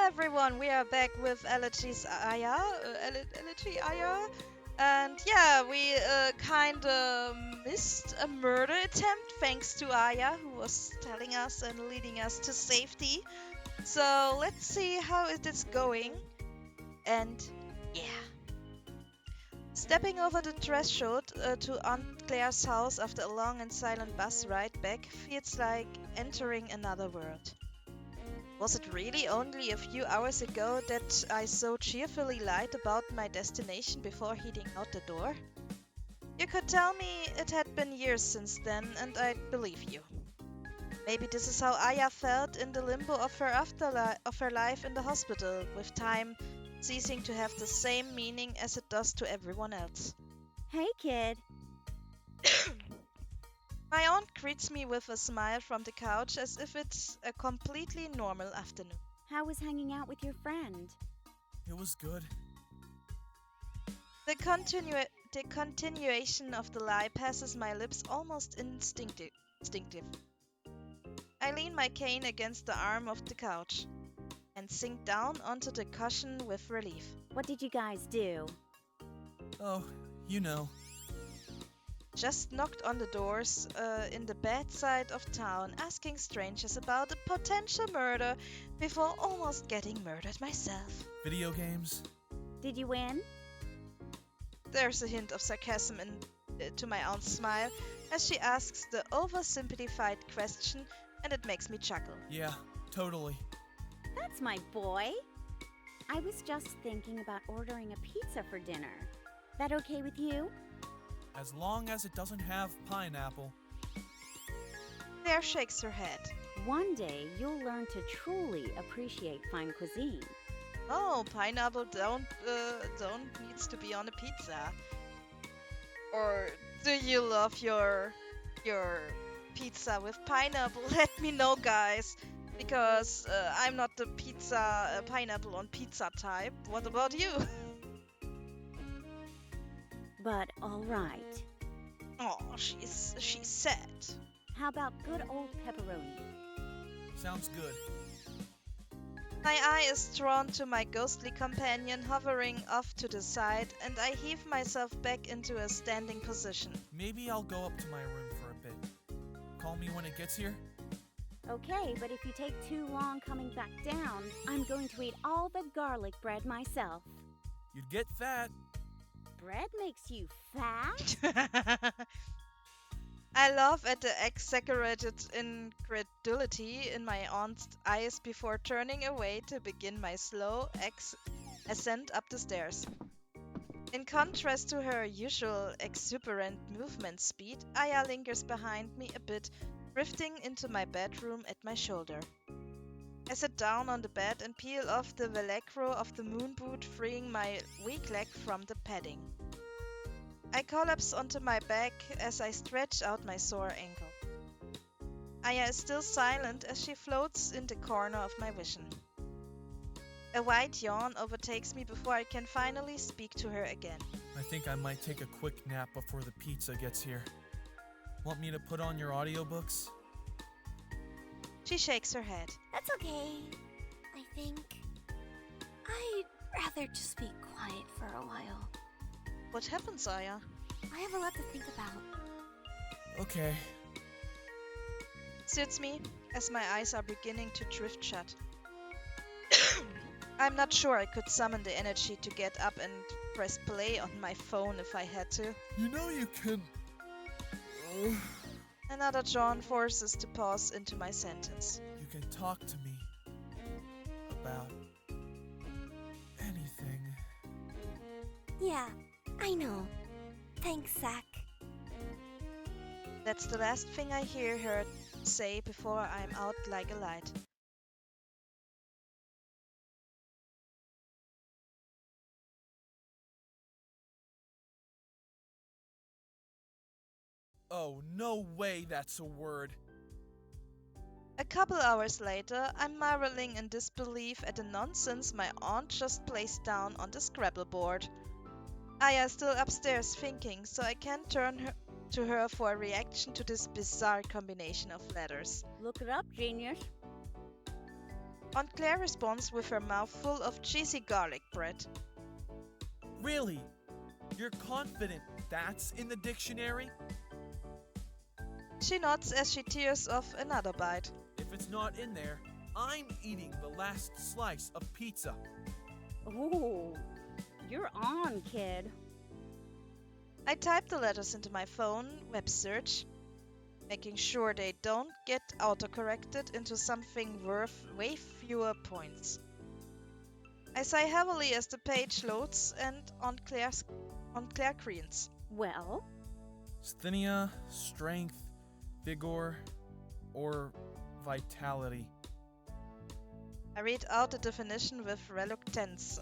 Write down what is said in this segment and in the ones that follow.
everyone, we are back with Elegies Aya, Elegy Aya, and yeah, we kinda missed a murder attempt thanks to Aya, who was telling us and leading us to safety. So let's see how it is going, and yeah. Stepping over the threshold to Aunt Claire's house after a long and silent bus ride back feels like entering another world. Was it really only a few hours ago that I so cheerfully lied about my destination before heading out the door? You could tell me it had been years since then, and I'd believe you. Maybe this is how Aya felt in the limbo of her life in the hospital, with time ceasing to have the same meaning as it does to everyone else. Hey, kid. My aunt greets me with a smile from the couch as if it's a completely normal afternoon. How was hanging out with your friend? It was good. The continuation of the lie passes my lips almost instinctive. I lean my cane against the arm of the couch and sink down onto the cushion with relief. What did you guys do? Oh, you know. Just knocked on the doors in the bad side of town, asking strangers about a potential murder before almost getting murdered myself. Video games? Did you win? There's a hint of sarcasm to my aunt's smile as she asks the oversimplified question, and it makes me chuckle. Yeah, totally. That's my boy. I was just thinking about ordering a pizza for dinner. That okay with you? As long as it doesn't have pineapple. Claire shakes her head. One day you'll learn to truly appreciate fine cuisine. Oh, pineapple don't needs to be on a pizza. Or do you love your pizza with pineapple? Let me know, guys, because I'm not the pineapple on pizza type. What about you? But all right. Oh, she's sad. How about good old pepperoni? Sounds good. My eye is drawn to my ghostly companion hovering off to the side, and I heave myself back into a standing position. Maybe I'll go up to my room for a bit. Call me when it gets here? Okay, but if you take too long coming back down, I'm going to eat all the garlic bread myself. You'd get fat. Bread makes you fat? I laugh at the exaggerated incredulity in my aunt's eyes before turning away to begin my slow ascent up the stairs. In contrast to her usual exuberant movement speed, Aya lingers behind me a bit, drifting into my bedroom at my shoulder. I sit down on the bed and peel off the velcro of the moon boot, freeing my weak leg from the padding. I collapse onto my back as I stretch out my sore ankle. Aya is still silent as she floats in the corner of my vision. A wide yawn overtakes me before I can finally speak to her again. I think I might take a quick nap before the pizza gets here. Want me to put on your audiobooks? She shakes her head. That's okay, I think. I'd rather just be quiet for a while. What happens, Aya? I have a lot to think about. Okay. Suits me, as my eyes are beginning to drift shut. I'm not sure I could summon the energy to get up and press play on my phone if I had to. You know you can... Another yawn forces to pause into my sentence. You can talk to me about anything. Yeah, I know. Thanks, Zach. That's the last thing I hear her say before I'm out like a light. Oh, no way that's a word. A couple hours later, I'm marveling in disbelief at the nonsense my aunt just placed down on the Scrabble board. Aya is still upstairs thinking, so I can't turn to her for a reaction to this bizarre combination of letters. Look it up, genius. Aunt Claire responds with her mouth full of cheesy garlic bread. Really? You're confident that's in the dictionary? She nods as she tears off another bite. If it's not in there, I'm eating the last slice of pizza. Ooh, you're on, kid. I type the letters into my phone web search, making sure they don't get autocorrected into something worth way fewer points. I sigh heavily as the page loads and Aunt Claire creans. Well, Asthenia, strength, vigor, or vitality. I read out the definition with reluctance.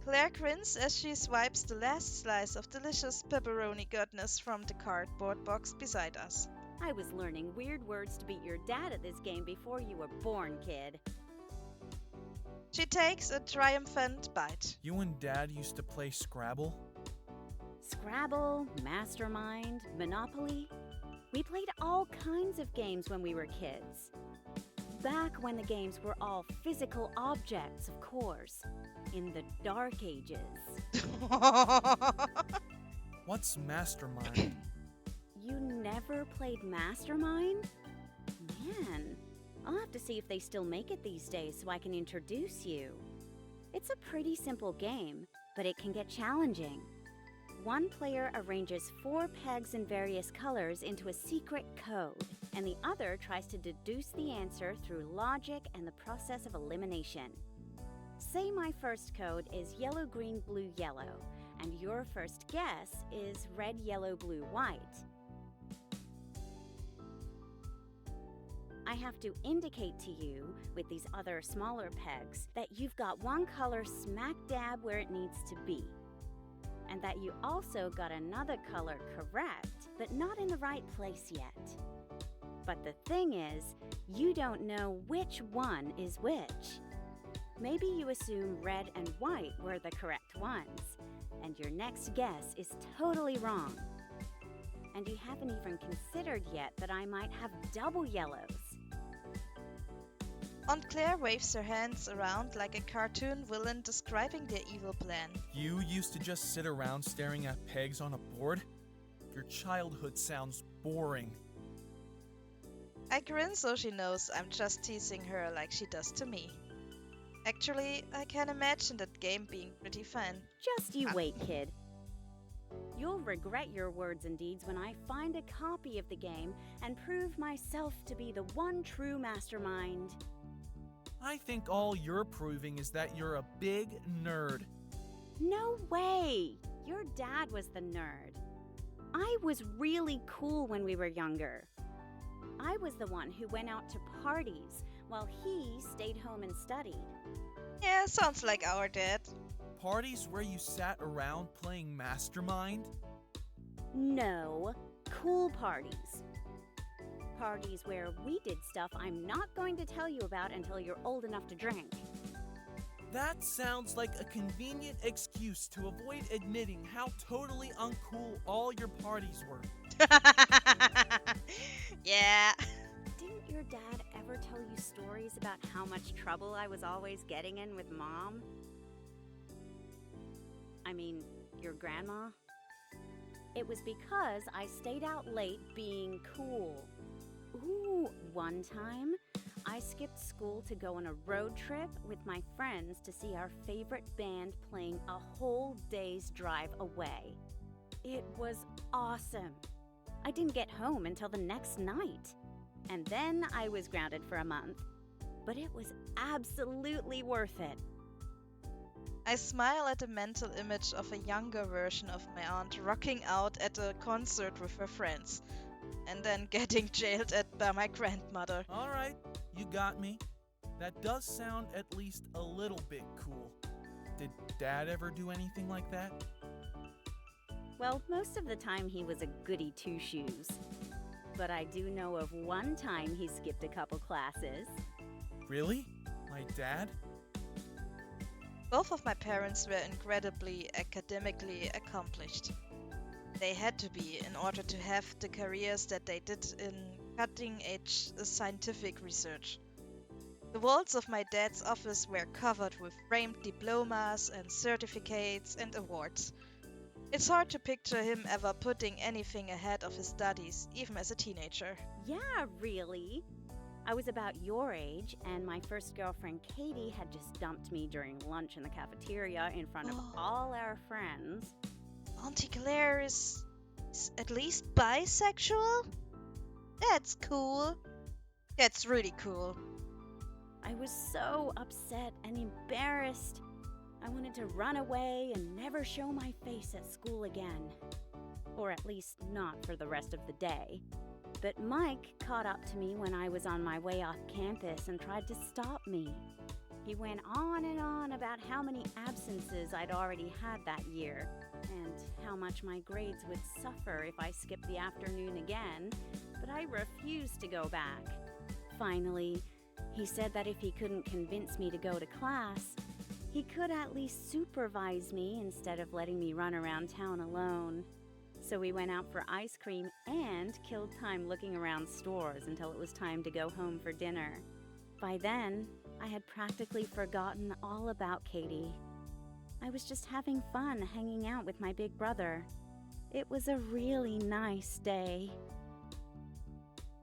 Claire grins as she swipes the last slice of delicious pepperoni goodness from the cardboard box beside us. I was learning weird words to beat your dad at this game before you were born, kid. She takes a triumphant bite. You and Dad used to play Scrabble? Scrabble, Mastermind, Monopoly. We played all kinds of games when we were kids. Back when the games were all physical objects, of course. In the Dark Ages. What's Mastermind? You never played Mastermind? Man, I'll have to see if they still make it these days so I can introduce you. It's a pretty simple game, but it can get challenging. One player arranges 4 pegs in various colors into a secret code, and the other tries to deduce the answer through logic and the process of elimination. Say my first code is yellow, green, blue, yellow, and your first guess is red, yellow, blue, white. I have to indicate to you, with these other smaller pegs, that you've got one color smack dab where it needs to be, and that you also got another color correct, but not in the right place yet. But the thing is, you don't know which one is which. Maybe you assume red and white were the correct ones, and your next guess is totally wrong. And you haven't even considered yet that I might have double yellows. Aunt Claire waves her hands around like a cartoon villain describing their evil plan. You used to just sit around staring at pegs on a board? Your childhood sounds boring. I grin so she knows I'm just teasing her like she does to me. Actually, I can imagine that game being pretty fun. Just you wait, kid. You'll regret your words and deeds when I find a copy of the game and prove myself to be the one true mastermind. I think all you're proving is that you're a big nerd. No way! Your dad was the nerd. I was really cool when we were younger. I was the one who went out to parties while he stayed home and studied. Yeah, sounds like our dad. Parties where you sat around playing Mastermind? No, cool parties. Parties where we did stuff I'm not going to tell you about until you're old enough to drink. That sounds like a convenient excuse to avoid admitting how totally uncool all your parties were. Yeah. Didn't your dad ever tell you stories about how much trouble I was always getting in with Mom? I mean, your grandma? It was because I stayed out late being cool. Ooh, one time, I skipped school to go on a road trip with my friends to see our favorite band playing a whole day's drive away. It was awesome. I didn't get home until the next night. And then I was grounded for a month. But it was absolutely worth it. I smile at the mental image of a younger version of my aunt rocking out at a concert with her friends, and then getting jailed by my grandmother. All right, you got me. That does sound at least a little bit cool. Did Dad ever do anything like that? Well, most of the time he was a goody two-shoes. But I do know of one time he skipped a couple classes. Really? My dad? Both of my parents were incredibly academically accomplished. They had to be in order to have the careers that they did in cutting-edge scientific research. The walls of my dad's office were covered with framed diplomas and certificates and awards. It's hard to picture him ever putting anything ahead of his studies, even as a teenager. Yeah, really. I was about your age, and my first girlfriend, Katie, had just dumped me during lunch in the cafeteria in front of Oh. all our friends. Auntie Claire is at least bisexual? That's cool. That's really cool. I was so upset and embarrassed. I wanted to run away and never show my face at school again. Or at least not for the rest of the day. But Mike caught up to me when I was on my way off campus and tried to stop me. He went on and on about how many absences I'd already had that year, and how much my grades would suffer if I skipped the afternoon again, but I refused to go back. Finally, he said that if he couldn't convince me to go to class, he could at least supervise me instead of letting me run around town alone. So we went out for ice cream and killed time looking around stores until it was time to go home for dinner. By then, I had practically forgotten all about Katie. I was just having fun hanging out with my big brother. It was a really nice day.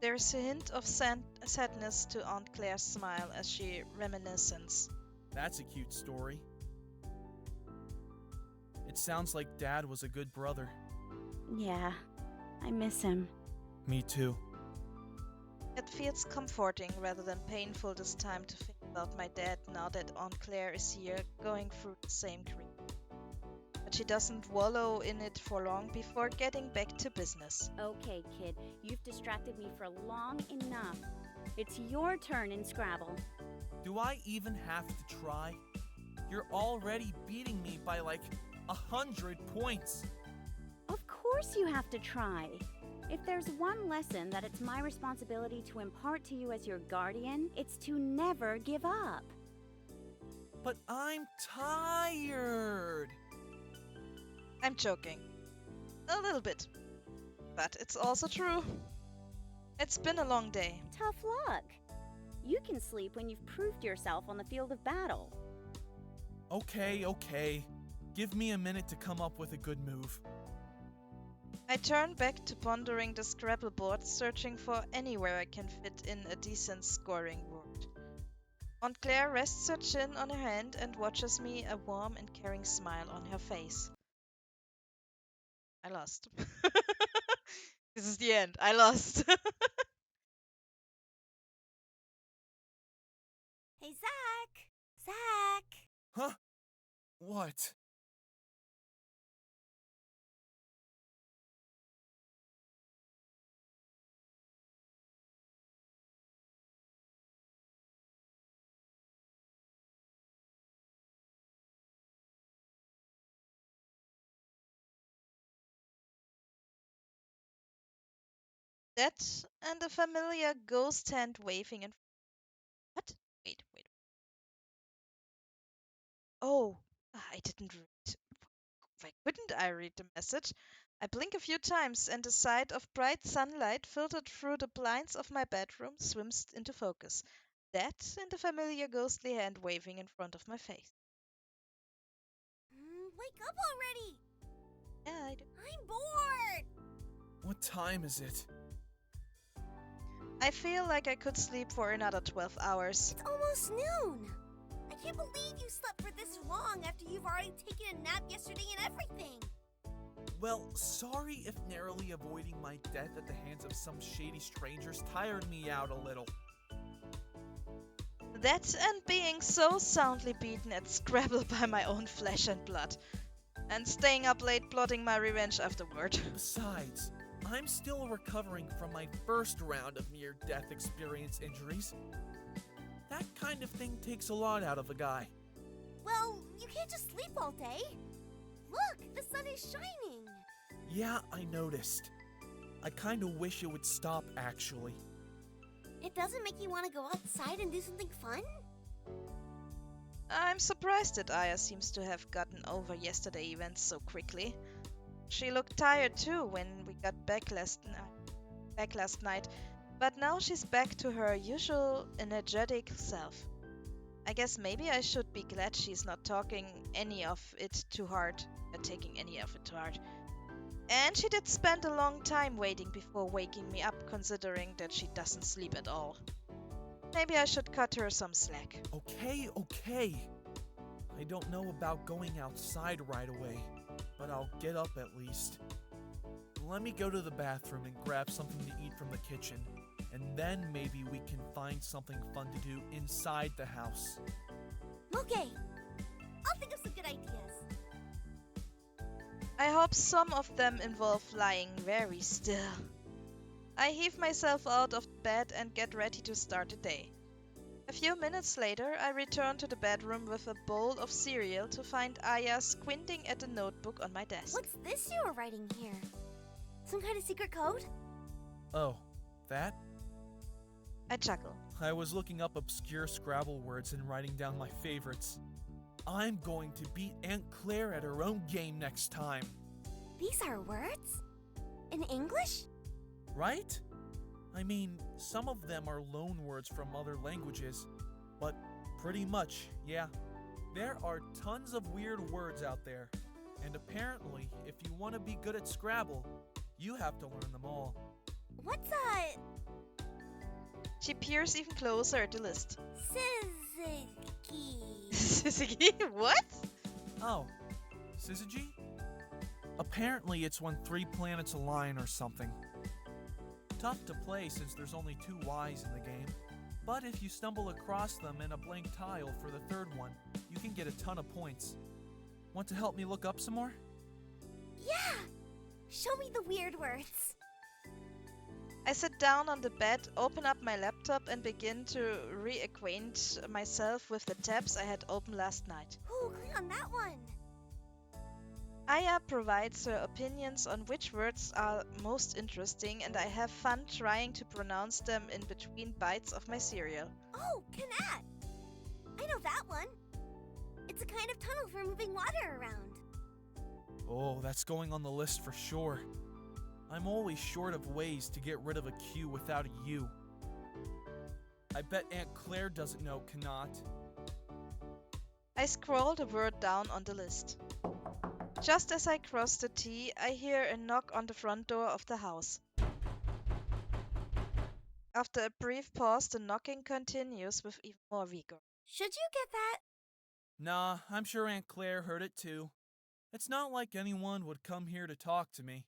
There's a hint of sadness to Aunt Claire's smile as she reminisces. That's a cute story. It sounds like Dad was a good brother. Yeah, I miss him. Me too. It feels comforting rather than painful this time to think about my dad now that Aunt Claire is here going through the same grief. But she doesn't wallow in it for long before getting back to business. Okay, kid, you've distracted me for long enough. It's your turn in Scrabble. Do I even have to try? You're already beating me by like 100 points. Of course you have to try. If there's one lesson that it's my responsibility to impart to you as your guardian, it's to never give up. But I'm tired. I'm joking. A little bit. But it's also true. It's been a long day. Tough luck. You can sleep when you've proved yourself on the field of battle. Okay. Give me a minute to come up with a good move. I turn back to pondering the Scrabble board, searching for anywhere I can fit in a decent scoring word. Aunt Claire rests her chin on her hand and watches me, a warm and caring smile on her face. I lost. This is the end. I lost. Hey, Zach! Zach! Huh? What? That and a familiar ghost hand waving in. What? Wait. Oh, I didn't read. Why couldn't I read the message? I blink a few times, and the sight of bright sunlight filtered through the blinds of my bedroom swims into focus. That and the familiar ghostly hand waving in front of my face. Wake up already! Yeah, I do. I'm bored! What time is it? I feel like I could sleep for another 12 hours. It's almost noon! I can't believe you slept for this long after you've already taken a nap yesterday and everything! Well, sorry if narrowly avoiding my death at the hands of some shady strangers tired me out a little. That and being so soundly beaten at Scrabble by my own flesh and blood. And staying up late plotting my revenge afterward. Besides, I'm still recovering from my first round of near-death experience injuries. That kind of thing takes a lot out of a guy. Well, you can't just sleep all day. Look, the sun is shining. Yeah, I noticed. I kinda wish it would stop, actually. It doesn't make you want to go outside and do something fun? I'm surprised that Aya seems to have gotten over yesterday events so quickly. She looked tired too when we got back last night, But now she's back to her usual energetic self. I guess maybe I should be glad she's not taking any of it too hard. And she did spend a long time waiting before waking me up, considering that she doesn't sleep at all. Maybe I should cut her some slack. Okay. I don't know about going outside right away, but I'll get up at least. Let me go to the bathroom and grab something to eat from the kitchen, and then maybe we can find something fun to do inside the house. Okay, I'll think of some good ideas. I hope some of them involve lying very still. I heave myself out of bed and get ready to start the day. A few minutes later, I return to the bedroom with a bowl of cereal to find Aya squinting at the notebook on my desk. What's this you were writing here? Some kind of secret code? Oh, that? I chuckle. I was looking up obscure Scrabble words and writing down my favorites. I'm going to beat Aunt Claire at her own game next time. These are words? In English? Right? I mean, some of them are loan words from other languages, but pretty much, yeah. There are tons of weird words out there, and apparently, if you want to be good at Scrabble, you have to learn them all. What's She peers even closer at the list. Syzygy? Syzygy? What? Oh, Syzygy? Apparently it's when 3 planets align or something. Tough to play since there's only 2 Ys in the game, but if you stumble across them in a blank tile for the 3rd one, you can get a ton of points. Want to help me look up some more? Yeah! Show me the weird words. I sit down on the bed, open up my laptop, and begin to reacquaint myself with the tabs I had opened last night. Ooh, click on that one. Aya provides her opinions on which words are most interesting, and I have fun trying to pronounce them in between bites of my cereal. Oh, Canat! I know that one. It's a kind of tunnel for moving water around. Oh, that's going on the list for sure. I'm always short of ways to get rid of a Q without a U. I bet Aunt Claire doesn't know Cannot. I scroll the word down on the list. Just as I cross the T, I hear a knock on the front door of the house. After a brief pause, the knocking continues with even more vigor. Should you get that? Nah, I'm sure Aunt Claire heard it too. It's not like anyone would come here to talk to me.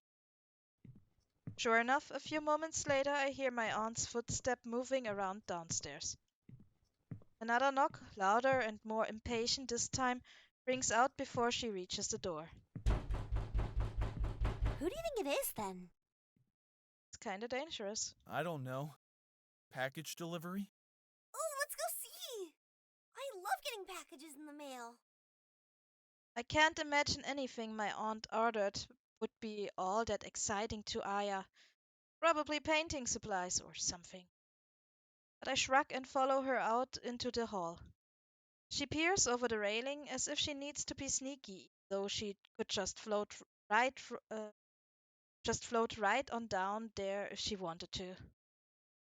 Sure enough, a few moments later, I hear my aunt's footstep moving around downstairs. Another knock, louder and more impatient this time, rings out before she reaches the door. Who do you think it is, then? It's kinda dangerous. I don't know. Package delivery? Oh, let's go see! I love getting packages in the mail. I can't imagine anything my aunt ordered would be all that exciting to Aya. Probably painting supplies or something. But I shrug and follow her out into the hall. She peers over the railing as if she needs to be sneaky, though she could just float right on down there if she wanted to.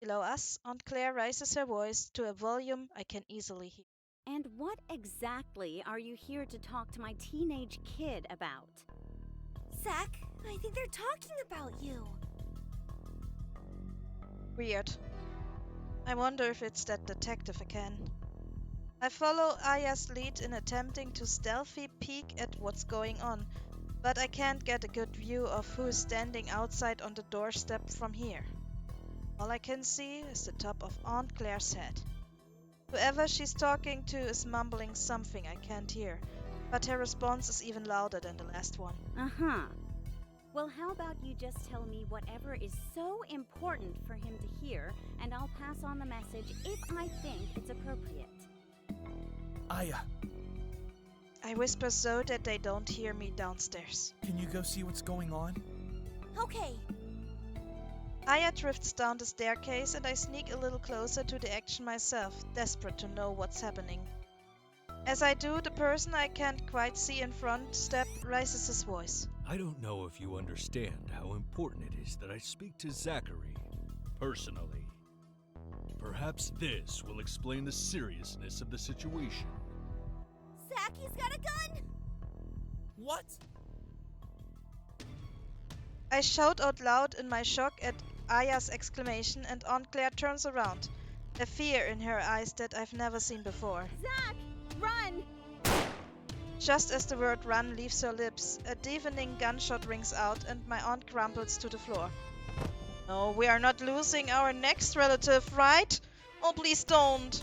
Below us, Aunt Claire raises her voice to a volume I can easily hear. And what exactly are you here to talk to my teenage kid about? Zach, I think they're talking about you. Weird. I wonder if it's that detective again. I follow Aya's lead in attempting to stealthy peek at what's going on, but I can't get a good view of who is standing outside on the doorstep from here. All I can see is the top of Aunt Claire's head. Whoever she's talking to is mumbling something I can't hear, but her response is even louder than the last one. Uh-huh. Well, how about you just tell me whatever is so important for him to hear, and I'll pass on the message if I think it's appropriate. Aya, I whisper so that they don't hear me downstairs. can you go see what's going on? Okay. Aya drifts down the staircase and I sneak a little closer to the action myself, desperate to know what's happening. As I do, the person I can't quite see in front raises his voice. I don't know if you understand how important it is that I speak to Zachary personally. Perhaps this will explain the seriousness of the situation. Zach, he's got a gun! What? I shout out loud in my shock at Aya's exclamation, and Aunt Claire turns around, a fear in her eyes that I've never seen before. Zach, run! Just as the word run leaves her lips, a deafening gunshot rings out and my aunt crumples to the floor. No, we are not losing our next relative, right? Oh, please don't.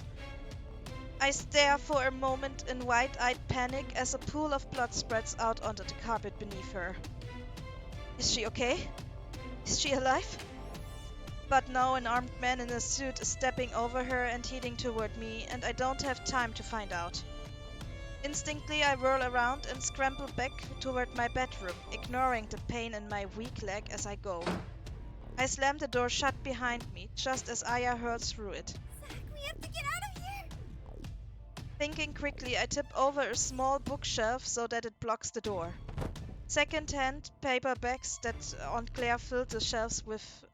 I stare for a moment in wide-eyed panic as a pool of blood spreads out onto the carpet beneath her. Is she okay? Is she alive? But now an armed man in a suit is stepping over her and heading toward me, and I don't have time to find out. Instinctively, I whirl around and scramble back toward my bedroom, ignoring the pain in my weak leg as I go. I slam the door shut behind me, just as Aya hurls through it. Zach, we have to get out of here! Thinking quickly, I tip over a small bookshelf so that it blocks the door. Second-hand paperbacks that Aunt Claire filled the shelves with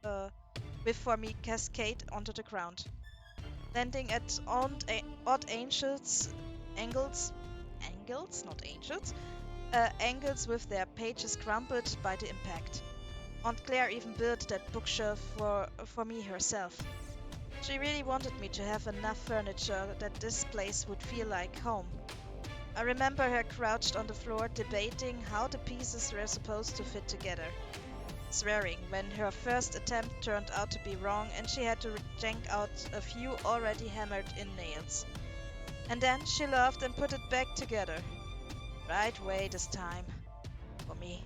for me cascade onto the ground, landing at odd angles with their pages crumpled by the impact. Aunt Claire even built that bookshelf for me herself. She really wanted me to have enough furniture that this place would feel like home. I remember her crouched on the floor debating how the pieces were supposed to fit together, swearing when her first attempt turned out to be wrong and she had to yank out a few already hammered-in nails. And then she laughed and put it back together. Right way this time. For me.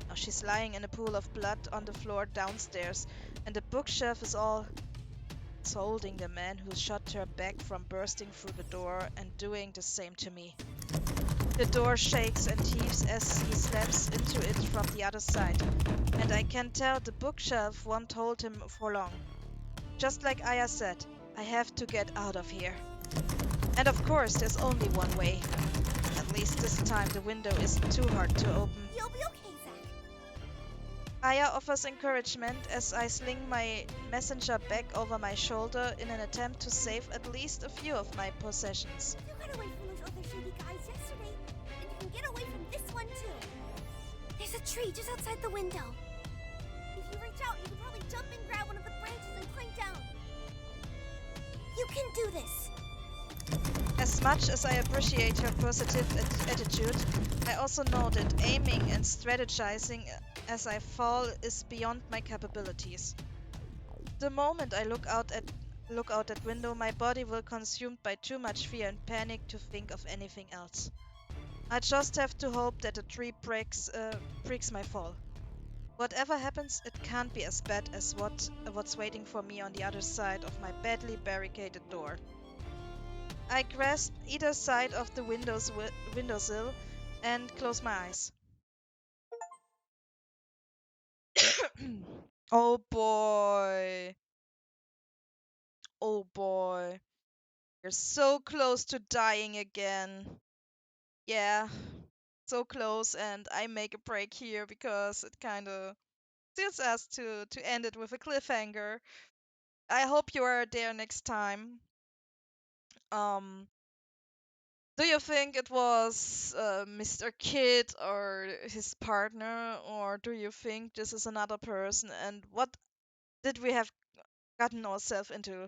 Now she's lying in a pool of blood on the floor downstairs, and the bookshelf is all holding the man who shot her back from bursting through the door and doing the same to me. The door shakes and heaves as he slams into it from the other side, and I can tell the bookshelf won't hold him for long. Just like Aya said, I have to get out of here. And of course, there's only one way. At least this time the window isn't too hard to open. You'll be okay, Zach. Aya offers encouragement as I sling my messenger bag over my shoulder in an attempt to save at least a few of my possessions. You got away from those other shady guys yesterday, and you can get away from this one too. There's a tree just outside the window. If you reach out, you can probably jump and grab one of the branches and climb down. You can do this. As much as I appreciate her positive attitude, I also know that aiming and strategizing as I fall is beyond my capabilities. The moment I look out that window, my body will consumed by too much fear and panic to think of anything else. I just have to hope that the tree breaks my fall. Whatever happens, it can't be as bad as what's waiting for me on the other side of my badly barricaded door. I grasp either side of the windowsill and close my eyes. Oh boy. Oh boy. You're so close to dying again. Yeah, so close, and I make a break here because it kind of suits us to end it with a cliffhanger. I hope you are there next time. Um, Do you think it was Mr. Kid or his partner, or do you think this is another person? And what did we have gotten ourselves into?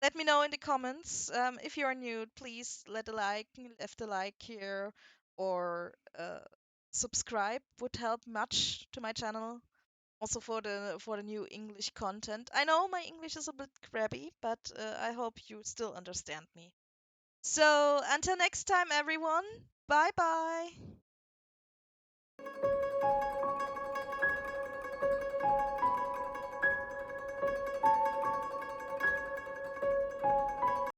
Let me know in the comments. If you are new, please left a like here, or subscribe would help much to my channel. Also for the new English content. I know my English is a bit crabby, but I hope you still understand me. So, until next time, everyone, bye bye.